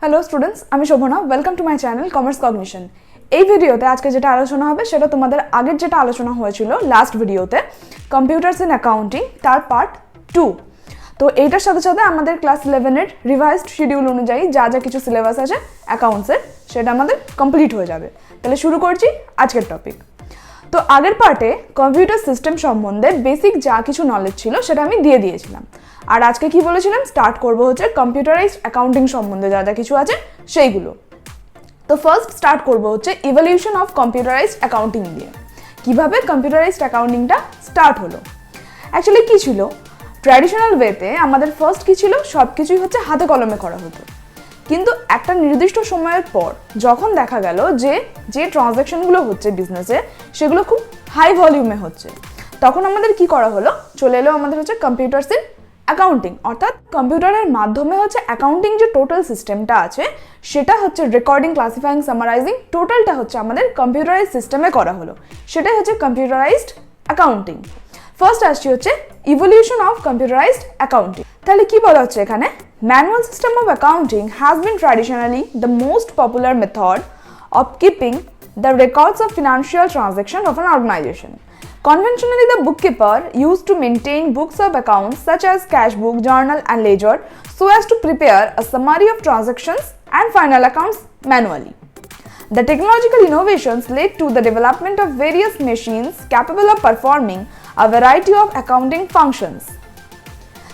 Hello students, আমি Shobhana. Welcome to my channel commerce cognition. এই ভিডিওতে আজকে যেটা আলোচনা হবে সেটা তোমাদের আগের যেটা আলোচনা হয়েছিল লাস্ট ভিডিওতে, কম্পিউটার্স ইন অ্যাকাউন্টিং, তার পার্ট 2। তো এইটার সাথে সাথে আমাদের ক্লাস 11-এর রিভাইজড শিডিউল অনুযায়ী যা যা কিছু সিলেবাস আছে অ্যাকাউন্টসের, সেটা আমাদের কমপ্লিট হয়ে যাবে। তাহলে শুরু করছি আজকের টপিক। তো আগের পার্টে কম্পিউটার সিস্টেম সম্বন্ধে বেসিক যা কিছু নলেজ ছিল সেটা আমি দিয়ে দিয়েছিলাম। আর আজকে কি বলেছিলাম, স্টার্ট করব হচ্ছে কম্পিউটারাইজড অ্যাকাউন্টিং সম্বন্ধে যা যা কিছু আছে সেইগুলো। তো ফার্স্ট স্টার্ট করব হচ্ছে ইভলিউশন অফ কম্পিউটারাইজড অ্যাকাউন্টিং দিয়ে। কিভাবে কম্পিউটারাইজড অ্যাকাউন্টিংটা স্টার্ট হলো, অ্যাকচুয়ালি কি ছিল, ট্র্যাডিশনাল ওয়েতে আমাদের ফার্স্ট কি ছিল, সব কিছুই হচ্ছে হাতে কলমে করা হতো। কিন্তু একটা নির্দিষ্ট সময়ের পর যখন দেখা গেল যে যে ট্রানজ্যাকশনগুলো হচ্ছে বিজনেসে সেগুলো খুব হাই ভলিউমে হচ্ছে, তখন আমাদের কি করা হলো, চলে এলো আমাদের হচ্ছে কম্পিউটারস ইন অ্যাকাউন্টিং। অর্থাৎ কম্পিউটারের মাধ্যমে হচ্ছে অ্যাকাউন্টিং যে টোটাল সিস্টেমটা আছে সেটা হচ্ছে রেকর্ডিং, ক্লাসিফাইং, সামারাইজিং, টোটালটা হচ্ছে আমাদের কম্পিউটারাইজড সিস্টেমে করা হলো। সেটাই হচ্ছে কম্পিউটারাইজড অ্যাকাউন্টিং। ফার্স্ট আসছি হচ্ছে ইভলিউশন অফ কম্পিউটারাইজড অ্যাকাউন্টিং। তাহলে কি বলা হচ্ছে এখানে, manual system of accounting has been traditionally the most popular method of keeping the records of financial transaction of an organization. Conventionally, the bookkeeper used to maintain books of accounts such as cash book, journal and ledger so as to prepare a summary of transactions and final accounts manually. The technological innovations led to the development of various machines capable of performing a variety of accounting functions.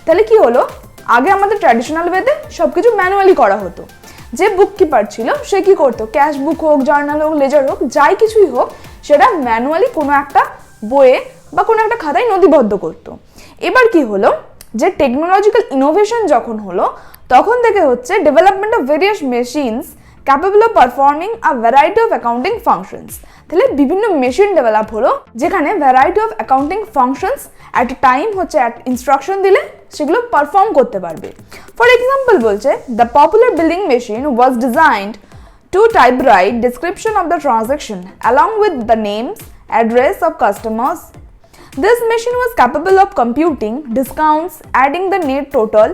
তাহলে কি হলো, আগে আমাদের traditional ওয়েতে সবকিছু manually করা হতো। যে বুককিপার ছিল সে কি করতো, ক্যাশ বুক হোক, জার্নাল হোক, লেজার হোক, যাই কিছুই হোক, সেটা ম্যানুয়ালি কোনো একটা বইয়ে বা কোনো একটা খাতায় নথিবদ্ধ করতো। এবার কি হলো, যে টেকনোলজিক্যাল ইনোভেশন যখন হলো তখন থেকে হচ্ছে development of various machines capable of performing a variety of accounting functions. তাহলে বিভিন্ন মেশিন ডেভেলপ হলো যেখানে variety of accounting functions at a time হচ্ছে ইনস্ট্রাকশন দিলে সেগুলো পারফর্ম করতে পারবে। ফর এক্সাম্পল বলছে, the popular billing machine was designed to typewrite description of the transaction along with the names, address of customers. This machine was capable of computing discounts, adding the net total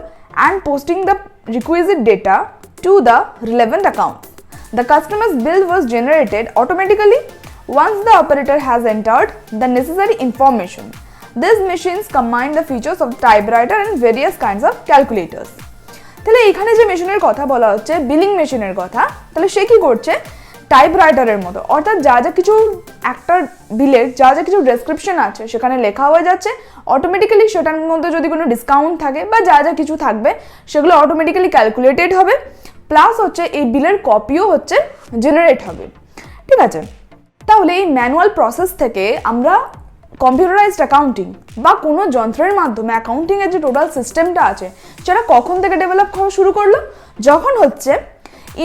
and posting the requisite data to the relevant account. The customer's bill was generated automatically once the operator has entered the necessary information. These machines combine the features of the typewriter and various kinds of calculators. তাহলে এখানে যে মেশিনের কথা বলা হচ্ছে, billing মেশিনের কথা, তাহলে সে কি করছে, টাইপরাইটারের মতো, অর্থাৎ যা যা কিছু একটা বিলের যা যা কিছু ডেসক্রিপশন আছে সেখানে লেখা হয়ে যাচ্ছে অটোমেটিক্যালি। সেটার মধ্যে যদি কোনো ডিসকাউন্ট থাকে বা যা যা কিছু থাকবে সেগুলো অটোমেটিক্যালি ক্যালকুলেটেড হবে, প্লাস হচ্ছে এই বিলের কপিও হচ্ছে জেনারেট হবে। ঠিক আছে, তাহলে এই ম্যানুয়াল প্রসেস থেকে আমরা কম্পিউটারাইজড অ্যাকাউন্টিং বা কোনো যন্ত্রের মাধ্যমে অ্যাকাউন্টিংয়ের যে টোটাল সিস্টেমটা আছে সেটা কখন থেকে ডেভেলপ হওয়া শুরু করলো, যখন হচ্ছে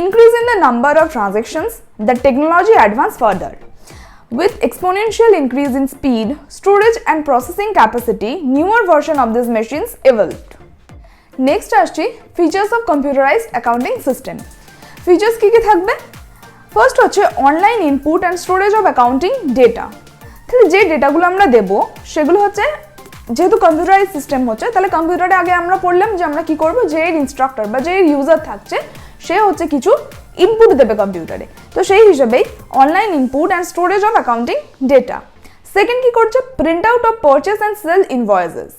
increase in the number of transactions, the technology advanced further. With exponential increase in speed, storage and processing capacity, newer version of these machines evolved. Next আসছি features of computerized accounting system. Features কি কি থাকবে? First হচ্ছে online input and storage of accounting data. তাহলে যে ডেটাগুলো আমরা দেব সেগুলো হচ্ছে, যেহেতু কম্পিউটারাইজ সিস্টেম হচ্ছে, তাহলে কম্পিউটারে আগে আমরা পড়লাম যে আমরা কি করব, যে ইনস্ট্রাক্টর বা যে ইউজার থাকছে সে হচ্ছে কিছু ইনপুট দেবে কম্পিউটারে, তো সেই হিসেবেই online input and storage of accounting data. Second কি করছে, print out of purchase and sale invoices,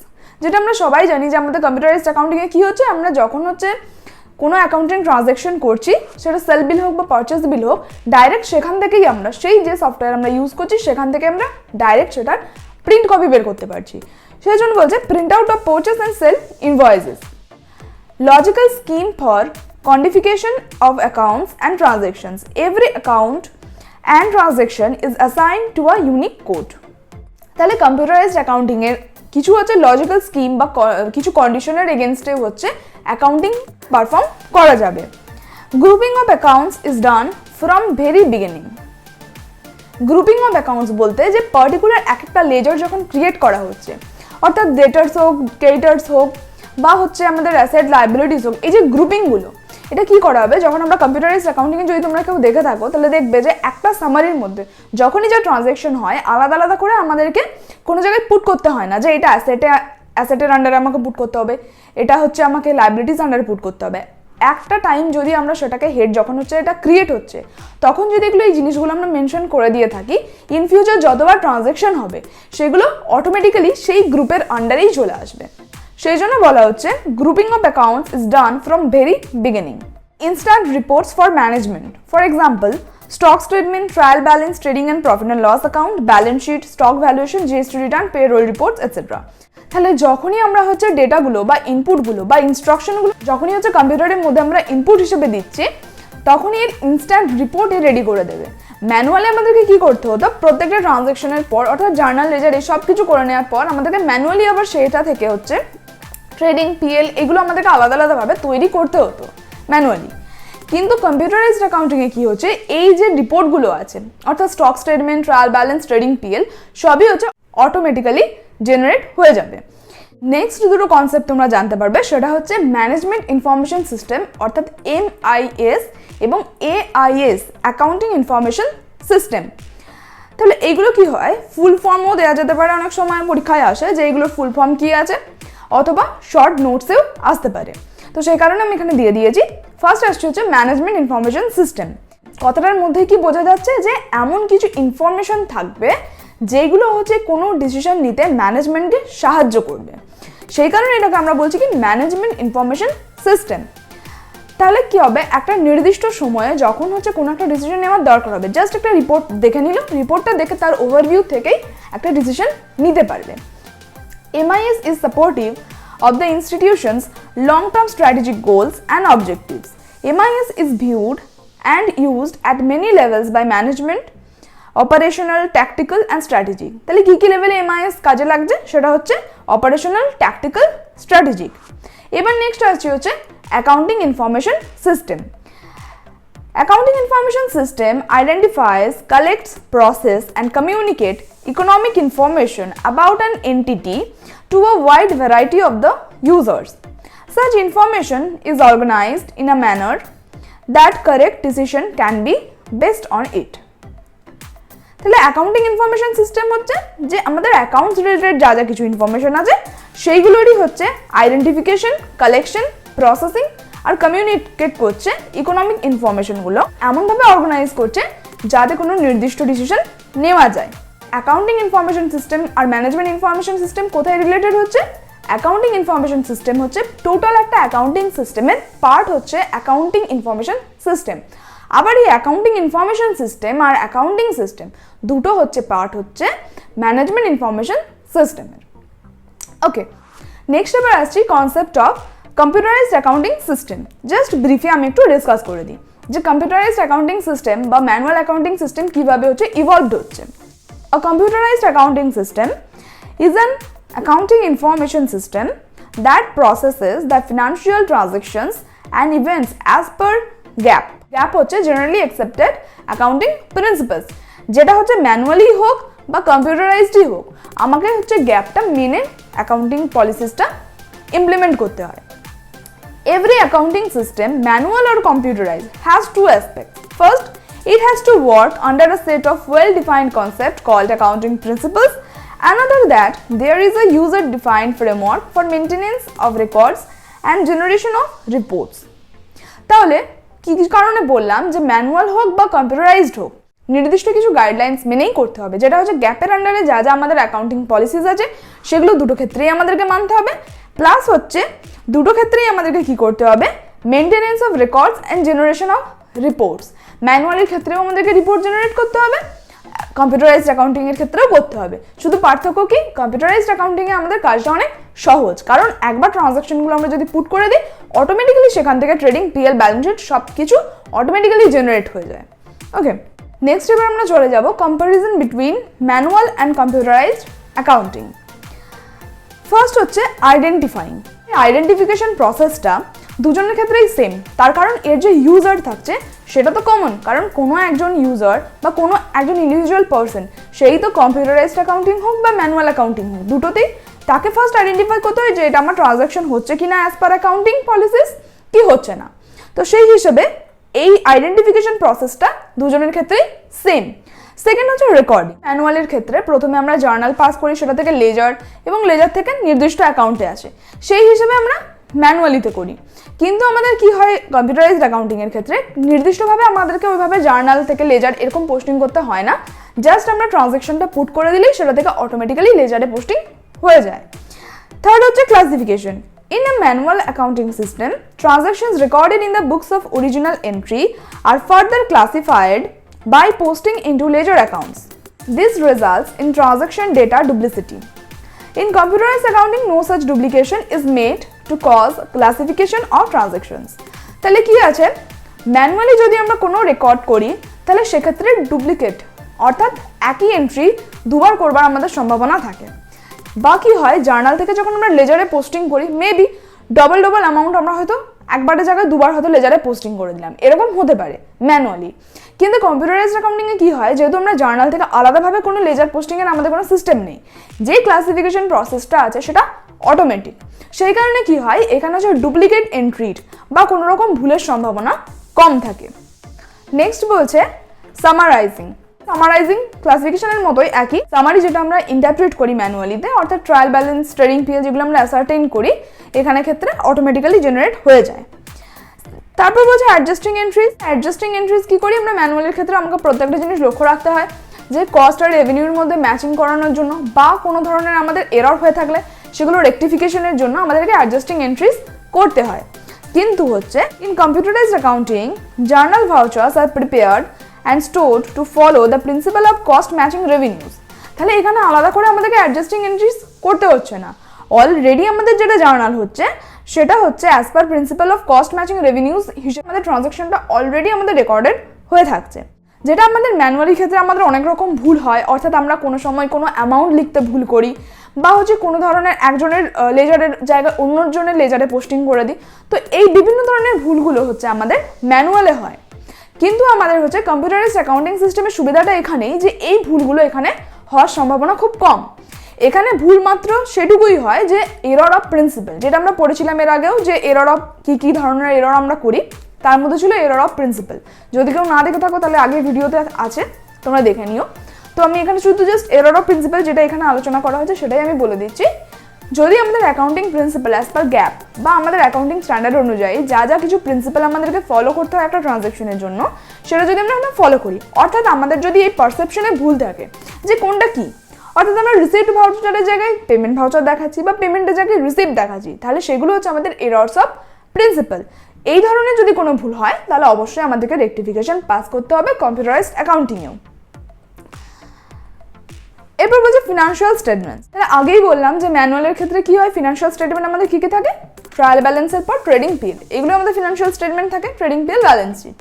যেটা আমরা সবাই জানি যে আমাদের কম্পিউটারাইজড অ্যাকাউন্টিংয়ে কি হচ্ছে, আমরা যখন হচ্ছে কোনো অ্যাকাউন্টিং ট্রানজ্যাকশন করছি, সেটা সেল বিল হোক বা পারচেস বিল হোক, ডাইরেক্ট সেখান থেকেই আমরা সেই যে সফটওয়্যার আমরা ইউজ করছি সেখান থেকে আমরা ডাইরেক্ট সেটার প্রিন্ট কপি বের করতে পারছি। সেই জন্য বলছে print out of purchase and sale invoices. Logical scheme for quantification of accounts and transactions. Every account and transaction is assigned to a unique code. তাহলে কম্পিউটারাইজড অ্যাকাউন্টিং এর কিছু হচ্ছে লজিক্যাল স্কিম বা কিছু কন্ডিশনের এগেনস্টে হচ্ছে অ্যাকাউন্টিং পারফর্ম করা যাবে। Grouping of accounts is done from very beginning. Grouping of accounts বলতে যে পার্টিকুলার একটা লেজার যখন ক্রিয়েট করা হচ্ছে, অর্থাৎ ডেটার্স হোক, ক্রেডিটার্স হোক বা হচ্ছে আমাদের অ্যাসেট লায়াবিলিটিস হোক, এই যে গ্রুপিংগুলো, এটা কি করা হবে, যখন আমরা কম্পিউটারাইজড অ্যাকাউন্টিংয়ে যদি তোমরা কেউ দেখে থাকো তাহলে দেখবে যে একটা সামারির মধ্যে যখনই যা ট্রানজ্যাকশন হয় আলাদা আলাদা করে আমাদেরকে কোনো জায়গায় পুট করতে হয় না যে এটা অ্যাসেটের আন্ডারে আমাকে পুট করতে হবে, এটা হচ্ছে আমাকে লায়াবিলিটিস আন্ডারে পুট করতে হবে। একটা টাইম যদি আমরা সেটাকে হেড যখন হচ্ছে এটা ক্রিয়েট হচ্ছে তখন যদি এগুলো এই জিনিসগুলো আমরা মেনশন করে দিয়ে থাকি, ইন ফিউচার যতবার ট্রানজ্যাকশন হবে সেগুলো অটোমেটিক্যালি সেই গ্রুপের আন্ডারেই চলে আসবে। সেই জন্য বলা হচ্ছে grouping of accounts is done from very beginning. Instant reports for management, for example stock statement, trial balance, trading and profit and loss account, balance sheet, stock valuation, GST return, payroll reports etcetera. তাহলে যখনই আমরা হচ্ছে ডেটাগুলো বা ইনপুটগুলো বা ইনস্ট্রাকশনগুলো যখনই হচ্ছে কম্পিউটারের মধ্যে আমরা ইনপুট হিসেবে দিচ্ছি তখনই এর ইনস্ট্যান্ট রিপোর্ট রেডি করে দেবে। ম্যানুয়ালি আমাদেরকে কি করতে হতো, প্রত্যেকটা ট্রানজ্যাকশনের পর অর্থাৎ জার্নাল লেজার এই সব কিছু করে নেওয়ার পর আমাদেরকে ম্যানুয়ালি আবার সেটা থেকে হচ্ছে ট্রেডিং, পিএল এগুলো আমাদেরকে আলাদা আলাদাভাবে তৈরি করতে হতো ম্যানুয়ালি। কিন্তু কম্পিউটারাইজড অ্যাকাউন্টিংয়ে কি হচ্ছে, এই যে রিপোর্টগুলো আছে অর্থাৎ stock statement, trial balance, trading, PL সবই হচ্ছে অটোমেটিক্যালি জেনারেট হয়ে যাবে। নেক্সট দুটো কনসেপ্ট তোমরা জানতে পারবে, সেটা হচ্ছে ম্যানেজমেন্ট ইনফরমেশন সিস্টেম অর্থাৎ MIS এবং AIS অ্যাকাউন্টিং ইনফরমেশন সিস্টেম। তাহলে এইগুলো কি হয়, ফুল ফর্মও দেওয়া যেতে পারে, অনেক সময় পরীক্ষায় আসে যে এইগুলোর ফুল ফর্ম কি আছে, অথবা শর্ট নোটসেও আসতে পারে। তো সেই কারণে আমি এখানে দিয়ে দিয়েছি। ফার্স্ট আসছে হচ্ছে ম্যানেজমেন্ট ইনফরমেশন সিস্টেম। কথাটার মধ্যে কি বোঝা যাচ্ছে যে এমন কিছু ইনফরমেশন থাকবে যেগুলো হচ্ছে কোনো ডিসিশন নিতে ম্যানেজমেন্টকে সাহায্য করবে, সেই কারণে এটাকে আমরা বলছি কি ম্যানেজমেন্ট ইনফরমেশন সিস্টেম। তাহলে কি হবে, একটা নির্দিষ্ট সময়ে যখন হচ্ছে কোনো একটা ডিসিশন নেওয়ার দরকার হবে, জাস্ট একটা রিপোর্ট দেখে নিল, রিপোর্টটা দেখে তার ওভারভিউ থেকেই একটা ডিসিশন নিতে পারবে। MIS is supportive of the institution's long-term strategic goals and objectives. MIS is viewed and used at many levels by management, operational, tactical and strategic. তাহলে কী কী লেভেলে MIS কাজে লাগছে, সেটা হচ্ছে অপারেশনাল, ট্যাকটিক্যাল, স্ট্র্যাটেজিক। এবার নেক্সট আসছে হচ্ছে accounting information system. Accounting information system identifies, collects, process and communicate economic information about an entity to a wide variety of the users. Such information is organized in a manner that correct decision can be based on it. তাহলে accounting information system হচ্ছে যে আমাদের accounts related যা যা কিছু information আছে সেইগুলোরই হচ্ছে identification, collection, processing আর communicate করছে ইকোনমিক ইনফরমেশনগুলো, এমনভাবে অর্গানাইজ করছে যাতে কোনো নির্দিষ্ট ডিসিশন নেওয়া যায়। অ্যাকাউন্টিং ইনফরমেশন সিস্টেম আর ম্যানেজমেন্ট ইনফরমেশন সিস্টেম কোথায় রিলেটেড হচ্ছে, অ্যাকাউন্টিং ইনফরমেশন সিস্টেম হচ্ছে টোটাল একটা অ্যাকাউন্টিং সিস্টেমের পার্ট হচ্ছে অ্যাকাউন্টিং ইনফরমেশন সিস্টেম। আবার এই অ্যাকাউন্টিং ইনফরমেশন সিস্টেম আর অ্যাকাউন্টিং সিস্টেম দুটো হচ্ছে পার্ট হচ্ছে ম্যানেজমেন্ট ইনফরমেশন সিস্টেমের। ওকে, নেক্সট এবার আসছি concept of computerised accounting system. Just ব্রিফে আমি একটু ডিসকাস করে দিই যে কম্পিউটারাইজড অ্যাকাউন্টিং সিস্টেম বা ম্যানুয়াল অ্যাকাউন্টিং সিস্টেম কীভাবে হচ্ছে ইভলভড হচ্ছে। A computerized accounting system is an accounting information system that processes the financial transactions and events as per GAAP. GAAP হচ্ছে generally accepted accounting principles, যেটা হচ্ছে manually হোক বা কম্পিউটারাইজডই হোক আমাকে হচ্ছে গ্যাপটা মেনে অ্যাকাউন্টিং পলিসিসটা ইমপ্লিমেন্ট করতে হয়। Every accounting system, manual or computerized, has two aspects. First, it has to work under a set of well-defined concepts called accounting principles. Another that there is a user-defined framework for maintenance of records and generation of reports. তাহলে কি কারণে বললাম যে manual হোক বা computerised হোক নির্দিষ্ট কিছু গাইডলাইন্স মেনেই করতে হবে, যেটা হচ্ছে গ্যাপের আন্ডারে যা যা আমাদের অ্যাকাউন্টিং পলিসিস আছে সেগুলো দুটো ক্ষেত্রেই আমাদেরকে মানতে হবে, প্লাস হচ্ছে দুটো ক্ষেত্রেই আমাদেরকে কি করতে হবে, maintenance of records and generation of reports. ম্যানুয়ালের ক্ষেত্রেও আমাদেরকে রিপোর্ট জেনারেট করতে হবে, কম্পিউটারাইজড অ্যাকাউন্টিংয়ের ক্ষেত্রেও করতে হবে। শুধু পার্থক্য কি, কম্পিউটারাইজড অ্যাকাউন্টিংয়ে আমাদের কাজটা অনেক সহজ, কারণ একবার ট্রানজাকশনগুলো আমরা যদি পুট করে দিই অটোমেটিক্যালি সেখান থেকে ট্রেডিং, পিএল, ব্যালেন্স শিট সব কিছু অটোমেটিক্যালি জেনারেট হয়ে যায়। ওকে, নেক্সট এবার আমরা চলে যাব comparison between manual and computerised accounting. First হচ্ছে আইডেন্টিফাইং। আইডেন্টিফিকেশন প্রসেসটা দুজনের ক্ষেত্রেই সেম, তার কারণ এর যে ইউজার থাকছে সেটা তো কমন, কারণ কোনো একজন ইউজার বা কোনো একজন ইন্ডিভিজুয়াল পারসন সেই তো কম্পিউটারাইজড অ্যাকাউন্টিং হোক বা ম্যানুয়াল অ্যাকাউন্টিং হোক দুটোতেই তাকে ফার্স্ট আইডেন্টিফাই করতে হয় যে এটা আমার ট্রানজাকশন হচ্ছে কিনা অ্যাজ পার অ্যাকাউন্টিং পলিসিস কি হচ্ছে না। তো সেই হিসেবে এই আইডেন্টিফিকেশন প্রসেসটা দুজনের ক্ষেত্রেই সেম। সেকেন্ড হচ্ছে রেকর্ডিং। ম্যানুয়ালের ক্ষেত্রে প্রথমে আমরা জার্নাল পাস করি, সেটা থেকে লেজার এবং লেজার থেকে নির্দিষ্ট অ্যাকাউন্টে আসে, সেই হিসেবে আমরা ম্যানুয়ালিতে করি। কিন্তু আমাদের কি হয় কম্পিউটারাইজড অ্যাকাউন্টিংয়ের ক্ষেত্রে নির্দিষ্টভাবে আমাদেরকে ওইভাবে জার্নাল থেকে লেজার এরকম পোস্টিং করতে হয় না, জাস্ট আমরা ট্রানজ্যাকশনটা পুট করে দিলেই সেটা থেকে অটোমেটিক্যালি লেজারে পোস্টিং হয়ে যায়। থার্ড হচ্ছে classification. In a manual accounting system, transactions recorded in the books of original entry are further classified by posting into ledger accounts. This results in transaction data duplicity. In computerized accounting, no such duplication is made to cause classification of transactions. তাহলে কি আছে, manually যদি আমরা কোনো record করি তাহলে সেক্ষেত্রে duplicate অর্থাৎ একই এন্ট্রি দুবার করবার আমাদের সম্ভাবনা থাকে। বা কি হয়, জার্নাল থেকে যখন আমরা লেজারে পোস্টিং করি মেবি ডবল অ্যামাউন্ট আমরা হয়তো একবারের জায়গায় দুবার হয়তো লেজারে পোস্টিং করে দিলাম, এরকম হতে পারে ম্যানুয়ালি। কিন্তু কম্পিউটারাইজড অ্যাকাউন্টিংয়ে কি হয়, যেহেতু আমরা জার্নাল থেকে আলাদাভাবে কোনো লেজার পোস্টিংয়ের আমাদের কোনো সিস্টেম নেই, যে ক্লাসিফিকেশন প্রসেসটা আছে সেটা অটোমেটিক। সেই কারণে কি হয়, এখানে হচ্ছে ডুপ্লিকেট এন্ট্রির বা কোনো রকম ভুলের সম্ভাবনা কম থাকে। নেক্সট বলছে সামারাইজিং। সামারাইজিং ক্লাসিফিকেশনের মতোই একই, সামারি যেটা আমরা ইন্টারপ্রিট করি ম্যানুয়ালিতে, অর্থাৎ ট্রায়াল ব্যালেন্স, ট্রেডিং পিএল যেগুলো আমরা অ্যাসার্টেইন করি এখানে ক্ষেত্রে অটোমেটিক্যালি জেনারেট হয়ে যায়। তারপর বলছে অ্যাডজাস্টিং এন্ট্রিজ। অ্যাডজাস্টিং এন্ট্রিজ কি করি আমরা ম্যানুয়ালের ক্ষেত্রে, আমাকে প্রত্যেকটা জিনিস লক্ষ্য রাখতে হয় যে কস্ট আর রেভিনিউর মধ্যে ম্যাচিং করানোর জন্য বা কোনো ধরনের আমাদের এরর হয়ে থাকলে সেগুলো রেকটিফিকেশনের জন্য আমাদেরকে অ্যাডজাস্টিং এন্ট্রিজ করতে হয়। কিন্তু হচ্ছে in computerised accounting journal vouchers are prepared and stored to follow the principle of cost matching revenues. তাহলে এখানে আলাদা করে আমাদেরকে অ্যাডজাস্টিং এন্ট্রিজ করতে হচ্ছে না, অলরেডি আমাদের যেটা জার্নাল হচ্ছে সেটা হচ্ছে as per principal of cost matching revenues হিসেবে আমাদের ট্রানজাকশনটা অলরেডি আমাদের রেকর্ডেড হয়ে থাকছে। যেটা আমাদের ম্যানুয়ালি ক্ষেত্রে আমাদের অনেক রকম ভুল হয়, অর্থাৎ আমরা কোনো সময় কোনো অ্যামাউন্ট লিখতে ভুল করি বা হচ্ছে কোনো ধরনের একজনের লেজারের জায়গায় অন্যজনের লেজারে পোস্টিং করে দিই। তো এই বিভিন্ন ধরনের ভুলগুলো হচ্ছে আমাদের ম্যানুয়ালে হয়। কিন্তু আমাদের হচ্ছে কম্পিউটারাইজড অ্যাকাউন্টিং সিস্টেমের সুবিধাটা এখানেই যে এই ভুলগুলো এখানে হওয়ার সম্ভাবনা খুব কম। এখানে ভুল মাত্র সেটুকুই হয় যে এরর অফ প্রিন্সিপাল, যেটা আমরা পড়েছিলাম এর আগেও যে এরর অফ কী ধরনের এরর আমরা করি, তার মধ্যে ছিল এরর অফ প্রিন্সিপাল। যদি কেউ না দেখে থাকো তাহলে আগের ভিডিওতে আছে, তোমরা দেখে নিও। তো আমি এখানে শুধু জাস্ট এরর অফ প্রিন্সিপাল যেটা এখানে আলোচনা করা হয়েছে সেটাই আমি বলে দিচ্ছি। যদি আমাদের accounting principal as per gap বা আমাদের অ্যাকাউন্টিং স্ট্যান্ডার্ড অনুযায়ী যা কিছু প্রিন্সিপাল আমাদেরকে ফলো করতে হয় একটা ট্রানজ্যাকশনের জন্য, সেটা যদি আমরা ফলো করি, অর্থাৎ আমাদের যদি এই পারসেপশনে ভুল থাকে যে কোনটা কি, অর্থাৎ আমরা রিসিপ্ট ভাউচারের জায়গায় পেমেন্ট ভাউচার দেখাচ্ছি বা পেমেন্টের জায়গায় রিসিপ্ট দেখাচ্ছি, তাহলে সেগুলো হচ্ছে আমাদের এরর্স অফ প্রিন্সিপাল। এই ধরনের যদি কোনো ভুল হয় তাহলে অবশ্যই আমাদেরকে রেকটিফিকেশন পাস করতে হবে কম্পিউটারাইজড অ্যাকাউন্টিংয়েও। এরপর বলছে ফিনান্সিয়াল স্টেটমেন্ট। তাহলে আগেই বললাম যে ম্যানুয়ালের ক্ষেত্রে কি হয়, ফিনান্সিয়াল স্টেটমেন্ট আমাদের কী কী থাকে, ট্রায়াল ব্যালেন্সের পর ট্রেডিং পিএল, এগুলো আমাদের ফিনান্সিয়াল স্টেটমেন্ট থাকে, ট্রেডিং পিএল, ব্যালেন্স শিট।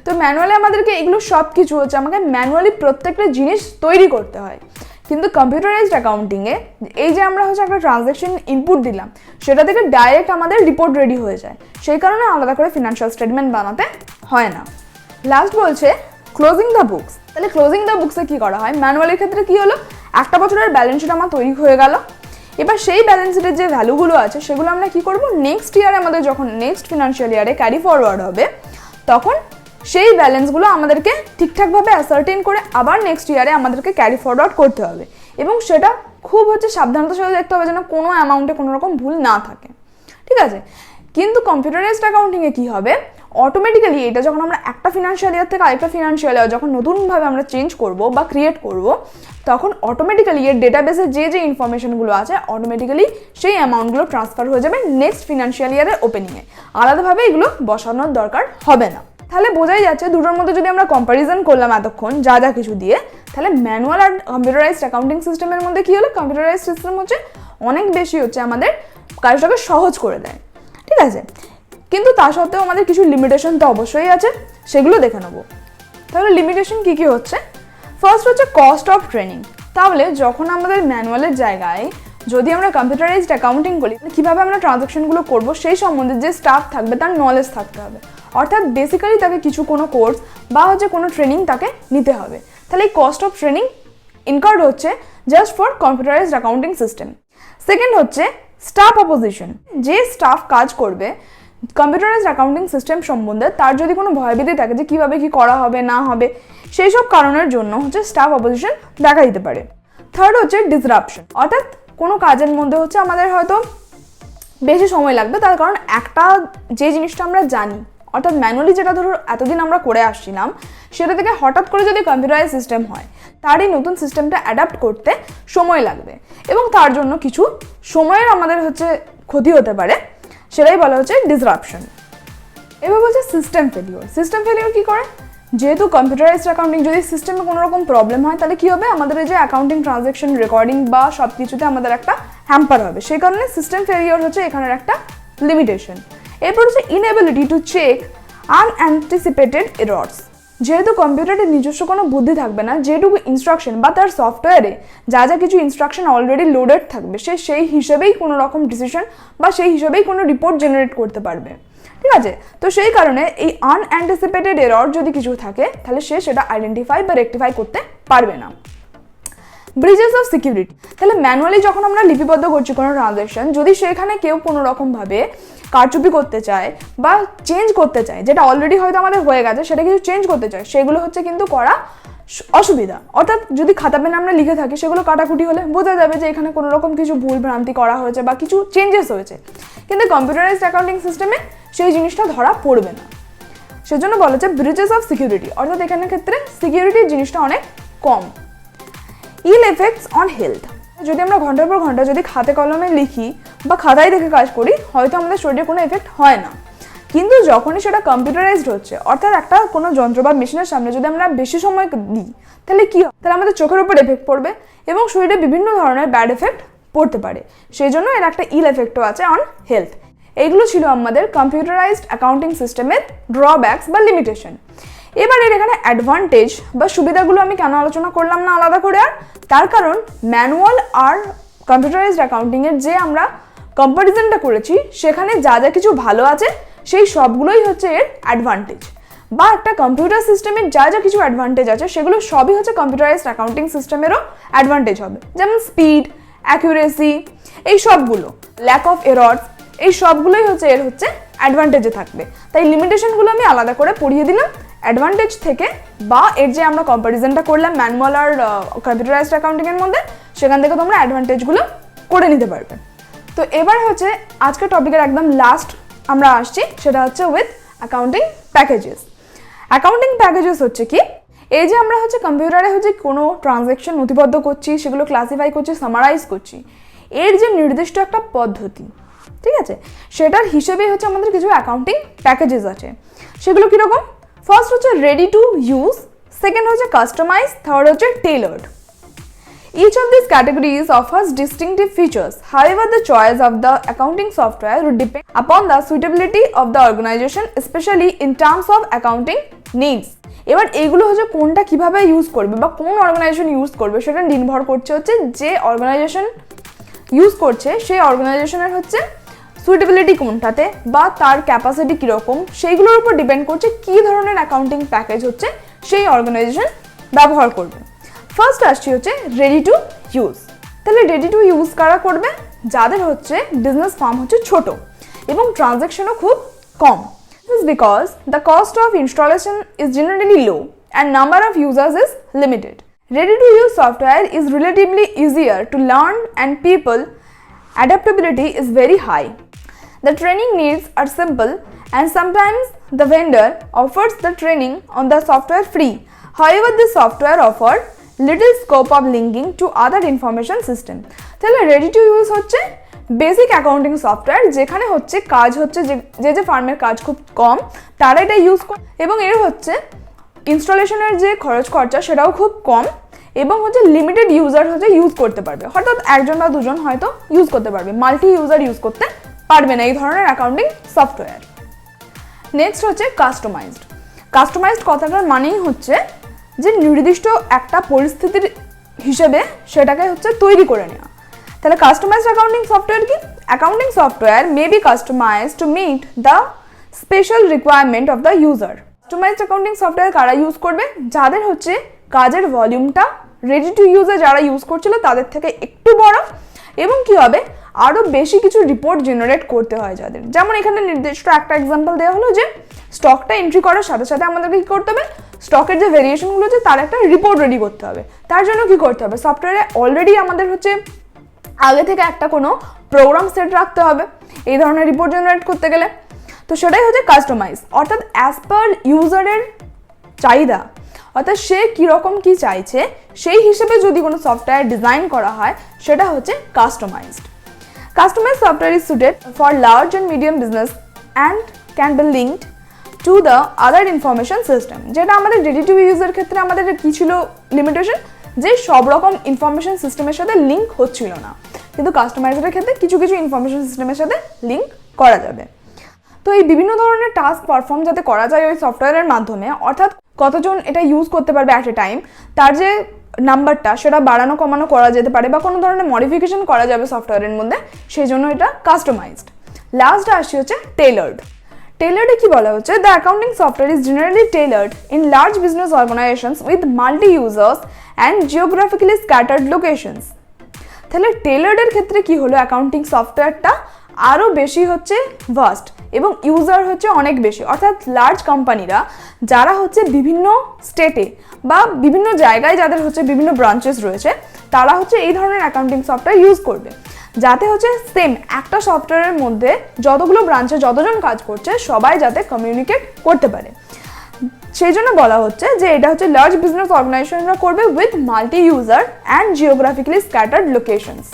তো ম্যানুয়ালে আমাদেরকে এগুলো সব কিছু হচ্ছে আমাকে ম্যানুয়ালি প্রত্যেকটা জিনিস তৈরি করতে হয়। কিন্তু কম্পিউটারাইজড অ্যাকাউন্টিংয়ে এই যে আমরা হচ্ছে একটা ট্রানজ্যাকশন ইনপুট দিলাম সেটা থেকে ডাইরেক্ট আমাদের রিপোর্ট রেডি হয়ে যায়, সেই কারণে আলাদা করে ফিনান্সিয়াল স্টেটমেন্ট বানাতে হয় না। লাস্ট বলছে ক্লোজিং দ্য বুকস। তাহলে ক্লোজিং দ্য বুকসে কী করা হয়, ম্যানুয়ালের ক্ষেত্রে কী হলো, একটা বছরের ব্যালেন্স শিট আমার তৈরি হয়ে গেল, এবার সেই ব্যালেন্স শিটের যে ভ্যালুগুলো আছে সেগুলো আমরা কী করব, নেক্সট ইয়ারে আমাদের যখন নেক্সট ফিনান্সিয়াল ইয়ারে ক্যারি ফরওয়ার্ড হবে তখন সেই ব্যালেন্সগুলো আমাদেরকে ঠিকঠাকভাবে অ্যাসার্টেন করে আবার নেক্সট ইয়ারে আমাদেরকে ক্যারি ফরওয়ার্ড করতে হবে, এবং সেটা খুব হচ্ছে সাবধানতার সাথে দেখতে হবে যেন কোনো অ্যামাউন্টে কোনো রকম ভুল না থাকে, ঠিক আছে। কিন্তু কম্পিউটারাইজড অ্যাকাউন্টিংয়ে কী হবে, অটোমেটিক্যালি এটা যখন আমরা একটা ফিনান্সিয়াল ইয়ার থেকে আরেকটা ফিনান্সিয়াল ইয়ার যখন নতুনভাবে আমরা চেঞ্জ করব বা ক্রিয়েট করব, তখন অটোমেটিক্যালি এর ডেটাবেসে যে ইনফরমেশনগুলো আছে অটোমেটিক্যালি সেই অ্যামাউন্টগুলো ট্রান্সফার হয়ে যাবে নেক্সট ফিনান্সিয়াল ইয়ারের ওপেনিংয়ে, আলাদাভাবে এগুলো বসানোর দরকার হবে না। তাহলে বোঝাই যাচ্ছে দুটোর মধ্যে যদি আমরা কম্প্যারিজন করলাম এতক্ষণ যা কিছু দিয়ে, তাহলে ম্যানুয়াল আর কম্পিউটারাইজড অ্যাকাউন্টিং সিস্টেমের মধ্যে কী হলো, কম্পিউটারাইজড সিস্টেম হচ্ছে অনেক বেশি হচ্ছে আমাদের কাজটাকে সহজ করে দেয়, ঠিক আছে। কিন্তু তা সত্ত্বেও আমাদের কিছু লিমিটেশন তো অবশ্যই আছে, সেগুলো দেখে নেবো। তাহলে লিমিটেশন কী কী হচ্ছে, ফার্স্ট হচ্ছে কস্ট অফ ট্রেনিং। তাহলে যখন আমাদের ম্যানুয়ালের জায়গায় যদি আমরা কম্পিউটারাইজড অ্যাকাউন্টিং করি, কীভাবে আমরা ট্রানজ্যাকশনগুলো করবো সেই সম্বন্ধে যে স্টাফ থাকবে তার নলেজ থাকতে হবে, অর্থাৎ বেসিক্যালি তাকে কিছু কোনো কোর্স বা হচ্ছে কোনো ট্রেনিং তাকে নিতে হবে। তাহলে এই কস্ট অফ ট্রেনিং ইনকার্ড হচ্ছে just for computerised accounting system. Second হচ্ছে স্টাফ অপোজিশন। যে স্টাফ কাজ করবে কম্পিউটারাইজড অ্যাকাউন্টিং সিস্টেম সম্বন্ধে তার যদি কোনো ভয়ভীতি থাকে যে কীভাবে কী করা হবে না হবে, সেই সব কারণের জন্য হচ্ছে স্টাফ অপোজিশন দেখা দিতে পারে। থার্ড হচ্ছে ডিসরাপশন, অর্থাৎ কোনো কাজের মধ্যে হচ্ছে আমাদের হয়তো বেশি সময় লাগবে, তার কারণ একটা যে জিনিসটা আমরা জানি, অর্থাৎ ম্যানুয়ালি যেটা ধরো এতদিন আমরা করে আসছিলাম, সেটা থেকে হঠাৎ করে যদি কম্পিউটারাইজ সিস্টেম হয়, তার এই নতুন সিস্টেমটা অ্যাডাপ্ট করতে সময় লাগবে এবং তার জন্য কিছু সময়ের আমাদের হচ্ছে ক্ষতি হতে পারে, সেটাই বলা হচ্ছে ডিসরাপশন। এবার বলছে সিস্টেম ফেলিওর। সিস্টেম ফেলিওর কী করে? যেহেতু কম্পিউটারাইজড অ্যাকাউন্টিং, যদি সিস্টেমে কোনো রকম প্রবলেম হয় তাহলে কী হবে, আমাদের এই যে অ্যাকাউন্টিং ট্রানজ্যাকশন রেকর্ডিং বা সব কিছুতে আমাদের একটা হ্যাম্পার হবে। সেই কারণে সিস্টেম ফেলিওর হচ্ছে এখানের একটা লিমিটেশন। এরপর হচ্ছে ইনএবিলিটি টু চেক আনঅ্যান্টিসিপেটেড এরর্স। যেহেতু কম্পিউটারের নিজস্ব কোনো বুদ্ধি থাকবে না, যেটুকু ইনস্ট্রাকশন বা তার সফটওয়্যারে যা যা কিছু ইনস্ট্রাকশন অলরেডি লোডেড থাকবে, সে সেই হিসেবেই কোনো রকম ডিসিশন বা সেই হিসেবেই কোনো রিপোর্ট জেনারেট করতে পারবে। ঠিক আছে, তো সেই কারণে এই আনঅ্যান্টিসিপেটেড এরর যদি কিছু থাকে তাহলে সে সেটা আইডেন্টিফাই বা রেকটিফাই করতে পারবে না। Bridges of security. তাহলে ম্যানুয়ালি যখন আমরা লিপিবদ্ধ করছি কোনো ট্রানজ্যাকশন, যদি সেখানে কেউ কোনো রকমভাবে কারচুপি করতে চায় বা চেঞ্জ করতে চায়, যেটা অলরেডি হয়তো আমাদের হয়ে গেছে সেটা কিছু চেঞ্জ করতে চায়, সেগুলো হচ্ছে কিন্তু করা অসুবিধা। অর্থাৎ যদি খাতা পেনে আমরা লিখে থাকি, সেগুলো কাটাকুটি হলে বোঝা যাবে যে এখানে কোনো রকম কিছু ভুল ভ্রান্তি করা হয়েছে বা কিছু চেঞ্জেস হয়েছে, কিন্তু কম্পিউটারাইজড অ্যাকাউন্টিং সিস্টেমে সেই জিনিসটা ধরা পড়বে না। সেজন্য বলা হচ্ছে ব্রিজেস অফ সিকিউরিটি, অর্থাৎ এখানের ক্ষেত্রে সিকিউরিটির জিনিসটা অনেক কম। ইল এফেক্টস অন হেলথ। যদি আমরা ঘন্টার পর ঘন্টা যদি খাতে কলমে লিখি বা খাতায় দেখে কাজ করি, হয়তো আমাদের শরীরে কোনো এফেক্ট হয় না, কিন্তু যখনই সেটা কম্পিউটারাইজড হচ্ছে, অর্থাৎ একটা কোনো যন্ত্র বা মেশিনের সামনে যদি আমরা বেশি সময় দিই, তাহলে কী হয়, তাহলে আমাদের চোখের উপর এফেক্ট পড়বে এবং শরীরে বিভিন্ন ধরনের ব্যাড এফেক্ট পড়তে পারে। সেই জন্য এর একটা ইল এফেক্টও আছে অন হেলথ। এইগুলো ছিল আমাদের কম্পিউটারাইজড অ্যাকাউন্টিং সিস্টেমের ড্রব্যাকস বা লিমিটেশন। এবার এর এখানে অ্যাডভান্টেজ বা সুবিধাগুলো আমি কেন আলোচনা করলাম না আলাদা করে, আর তার কারণ ম্যানুয়াল আর কম্পিউটারাইজড অ্যাকাউন্টিংয়ের যে আমরা কম্প্যারিজনটা করেছি, সেখানে যা যা কিছু ভালো আছে সেই সবগুলোই হচ্ছে এর অ্যাডভান্টেজ, বা একটা কম্পিউটার সিস্টেমের যা যা কিছু অ্যাডভান্টেজ আছে সেগুলো সবই হচ্ছে কম্পিউটারাইজড অ্যাকাউন্টিং সিস্টেমেরও অ্যাডভান্টেজ হবে, যেমন স্পিড, অ্যাকুরেসি, এই সবগুলো, ল্যাক অফ এরর্স, এই সবগুলোই হচ্ছে এর হচ্ছে অ্যাডভান্টেজে থাকবে। তাই লিমিটেশনগুলো আমি আলাদা করে পড়িয়ে দিলাম অ্যাডভান্টেজ থেকে, বা এর যে আমরা কম্প্যারিজনটা করলাম ম্যানুয়াল আর কম্পিউটারাইজড অ্যাকাউন্টিংয়ের মধ্যে, সেখান থেকে তোমরা অ্যাডভান্টেজগুলো করে নিতে পারবে। তো এবার হচ্ছে আজকের টপিকের একদম লাস্ট আমরা আসছি, সেটা হচ্ছে with accounting packages. Accounting packages হচ্ছে কি, এই যে আমরা হচ্ছে কম্পিউটারে হচ্ছে কোনো ট্রানজ্যাকশন নথিবদ্ধ করছি, সেগুলো ক্লাসিফাই করছি, সামারাইজ করছি, এর যে নির্দিষ্ট একটা পদ্ধতি, ঠিক আছে, সেটার হিসেবেই হচ্ছে আমাদের কিছু অ্যাকাউন্টিং প্যাকেজেস আছে। সেগুলো কীরকম? ফার্স্ট হচ্ছে রেডি টু ইউজ, সেকেন্ড হচ্ছে কাস্টমাইজ, থার্ড হচ্ছে টেইলর্ড। Each of these categories offers distinctive features. However, the choice of the accounting software would depend upon the suitability of the organization, especially in terms of accounting needs. এবার এইগুলো হচ্ছে কোনটা কিভাবে use করবে বা কোন organisation use করবে, সেটা নির্ভর করছে হচ্ছে যে অর্গানাইজেশন ইউজ করছে সেই অর্গানাইজেশনের হচ্ছে সুইটেবিলিটি কোনটাতে বা তার ক্যাপাসিটি কীরকম, সেইগুলোর উপর ডিপেন্ড করছে কী ধরনের অ্যাকাউন্টিং প্যাকেজ হচ্ছে সেই অর্গানাইজেশন ব্যবহার করবে। ফার্স্ট আসছি হচ্ছে রেডি টু ইউজ। তাহলে রেডি টু ইউজ কারা করবে? যাদের হচ্ছে বিজনেস ফার্ম হচ্ছে ছোট এবং ট্রানজ্যাকশনও খুব কম। This is because the cost of installation is generally low and number of users is limited. Ready to use software is relatively easier to learn and people adaptability is very high. The training needs are simple and sometimes the vendor offers the training on the software free. However, this software offers little scope of linking to other information system. তাহলে ready to use হচ্ছে basic accounting software, যেখানে হচ্ছে কাজ হচ্ছে যে ফার্মের কাজ খুব কম তারা এটা ইউজ করে, এবং এর হচ্ছে ইনস্টলেশনের যে খরচ খরচা সেটাও খুব কম, এবং হচ্ছে লিমিটেড ইউজার হচ্ছে ইউজ করতে পারবে, অর্থাৎ একজন বা দুজন হয়তো ইউজ করতে পারবে, মাল্টি ইউজার ইউজ করতে পারবে না এই ধরনের অ্যাকাউন্টিং সফটওয়্যার। নেক্সট হচ্ছে কাস্টমাইজড। কাস্টমাইজড কথাটার মানেই হচ্ছে যে নির্দিষ্ট একটা পরিস্থিতির হিসেবে সেটাকে হচ্ছে তৈরি করে নেওয়া। তাহলে কাস্টমাইজড অ্যাকাউন্টিং সফটওয়্যার কি? Accounting software may be customised to meet the special requirement of the user. Customised accounting software কারা ইউজ করবে? যাদের হচ্ছে কাজের ভলিউমটা রেডি টু ইউজে যারা ইউজ করছিল তাদের থেকে একটু বড়, এবং কি হবে আরও বেশি কিছু রিপোর্ট জেনারেট করতে হয় যাদের। যেমন এখানে নির্দিষ্ট একটা এক্সাম্পল দেওয়া হলো যে স্টকটা এন্ট্রি করার সাথে সাথে আমাদেরকে কী করতে হবে, স্টকের যে ভেরিয়েশনগুলো আছে তার একটা রিপোর্ট রেডি করতে হবে। তার জন্য কি করতে হবে, সফটওয়্যারে অলরেডি আমাদের হচ্ছে আগে থেকে একটা কোনো প্রোগ্রাম সেট রাখতে হবে এই ধরনের রিপোর্ট জেনারেট করতে গেলে। তো সেটাই হচ্ছে কাস্টমাইজ, অর্থাৎ অ্যাজ পার ইউজারের চাহিদা, অর্থাৎ সে কীরকম কী চাইছে সেই হিসেবে যদি কোনো সফটওয়্যার ডিজাইন করা হয় সেটা হচ্ছে customised. Customized software is suited for large and medium business and can be linked to the other information system. যেটা আমাদের ডেলি টু ইউজের ক্ষেত্রে আমাদের কি ছিল লিমিটেশন, যে সব রকম ইনফরমেশন সিস্টেমের সাথে লিঙ্ক হচ্ছিল না, কিন্তু কাস্টমাইজের ক্ষেত্রে কিছু কিছু ইনফরমেশন সিস্টেমের সাথে লিঙ্ক করা যাবে। তো এই বিভিন্ন ধরনের টাস্ক পারফর্ম যাতে করা যায় ওই সফটওয়্যারের মাধ্যমে, অর্থাৎ কতজন এটা ইউজ করতে পারবে অ্যাট এ টাইম, তার যে নাম্বারটা সেটা বাড়ানো কমানো করা যেতে পারে বা কোনো ধরনের মডিফিকেশন করা যাবে সফটওয়্যারের মধ্যে, সেই জন্য এটা কাস্টমাইজড। লাস্ট আসি হচ্ছে টেইলার্ড। টেইলার্ডে কি বলা হচ্ছে, the accounting software is generally tailored in large business organisations with multi users and geographically scattered locations. তাহলে টেইলার্ডের ক্ষেত্রে কি হলো, অ্যাকাউন্টিং সফটওয়্যারটা আরও বেশি হচ্ছে ভাস্ট এবং ইউজার হচ্ছে অনেক বেশি, অর্থাৎ লার্জ কোম্পানিরা যারা হচ্ছে বিভিন্ন স্টেটে বা বিভিন্ন জায়গায় যাদের হচ্ছে বিভিন্ন ব্রাঞ্চেস রয়েছে, তারা হচ্ছে এই ধরনের অ্যাকাউন্টিং সফটওয়্যার ইউজ করবে, যাতে হচ্ছে সেম একটা সফটওয়্যারের মধ্যে যতগুলো ব্রাঞ্চে যতজন কাজ করছে সবাই যাতে কমিউনিকেট করতে পারে। সেই জন্য বলা হচ্ছে যে এটা হচ্ছে লার্জ বিজনেস অর্গানাইজেশনরা করবে with multi user and geographically scattered locations.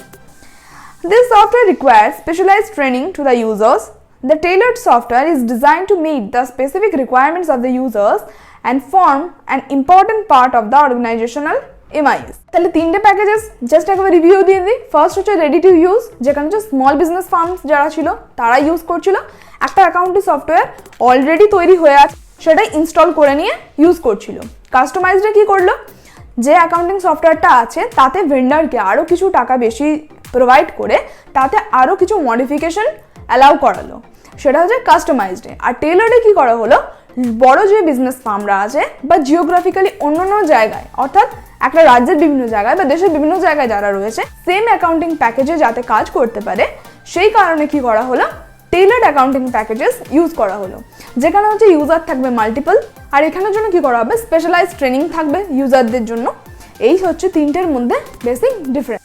This software requires specialized training to the users. The tailored software is designed to meet the specific requirements of the users and form an important part of the organizational MIS. তাহলে তিনটে packages just একবার review দিয়ে দিই। First হচ্ছে ready to use, যেখানে হচ্ছে small business farms যারা ছিল তারা ইউজ করছিল, একটা অ্যাকাউন্টিং সফটওয়্যার অলরেডি তৈরি হয়ে আছে সেটাই ইনস্টল করে নিয়ে ইউজ করছিল। কাস্টমাইজডে কি করলো, যে অ্যাকাউন্টিং সফটওয়্যারটা আছে তাতে ভেন্ডারকে আরও কিছু টাকা বেশি প্রোভাইড করে তাতে আরও কিছু মডিফিকেশন অ্যালাউ করালো, সেটা হচ্ছে কাস্টমাইজডে। আর টেইলার্ডে কি করা হলো, বড় যে বিজনেস ফার্মরা আছে বা জিওগ্রাফিক্যালি অন্য জায়গায়, অর্থাৎ একটা রাজ্যের বিভিন্ন জায়গায় বা দেশের বিভিন্ন জায়গায় যারা রয়েছে সেম অ্যাকাউন্টিং প্যাকেজে যাতে কাজ করতে পারে, সেই কারণে কি করা হলো, টেইলার্ড অ্যাকাউন্টিং প্যাকেজেস ইউজ করা হলো, যেখানে হচ্ছে ইউজার থাকবে মাল্টিপল, আর এখানের জন্য কি করা হবে, স্পেশালাইজ ট্রেনিং থাকবে ইউজারদের জন্য। এই হচ্ছে তিনটের মধ্যে বেসিক ডিফারেন্স।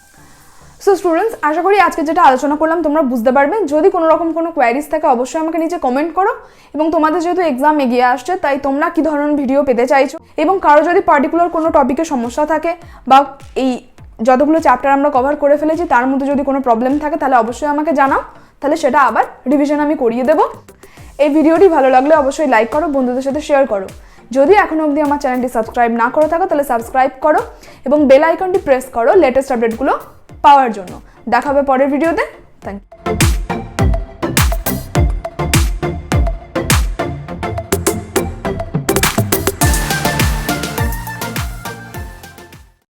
সো স্টুডেন্টস, আশা করি আজকে যেটা আলোচনা করলাম তোমরা বুঝতে পারবে। যদি কোনো রকম কোনো কোয়ারিজ থাকে অবশ্যই আমাকে নিচে কমেন্ট করো, এবং তোমাদের যেহেতু এক্সাম এগিয়ে আসছে তাই তোমরা কী ধরনের ভিডিও পেতে চাইছো, এবং কারো যদি পার্টিকুলার কোনো টপিকে সমস্যা থাকে বা এই যতগুলো চ্যাপ্টার আমরা কভার করে ফেলেছি তার মধ্যে যদি কোনো প্রবলেম থাকে তাহলে অবশ্যই আমাকে জানাও, তাহলে সেটা আবার রিভিশন আমি করিয়ে দেবো। এই ভিডিওটি ভালো লাগলে অবশ্যই লাইক করো, বন্ধুদের সাথে শেয়ার করো। যদি এখনো অবধি আমার চ্যানেলটি সাবস্ক্রাইব না করে থাকো তাহলে সাবস্ক্রাইব করো এবং বেল আইকনটি প্রেস করো লেটেস্ট আপডেটগুলো পাওয়ার জন্য। দেখা হবে পরের ভিডিওতে। Thank you.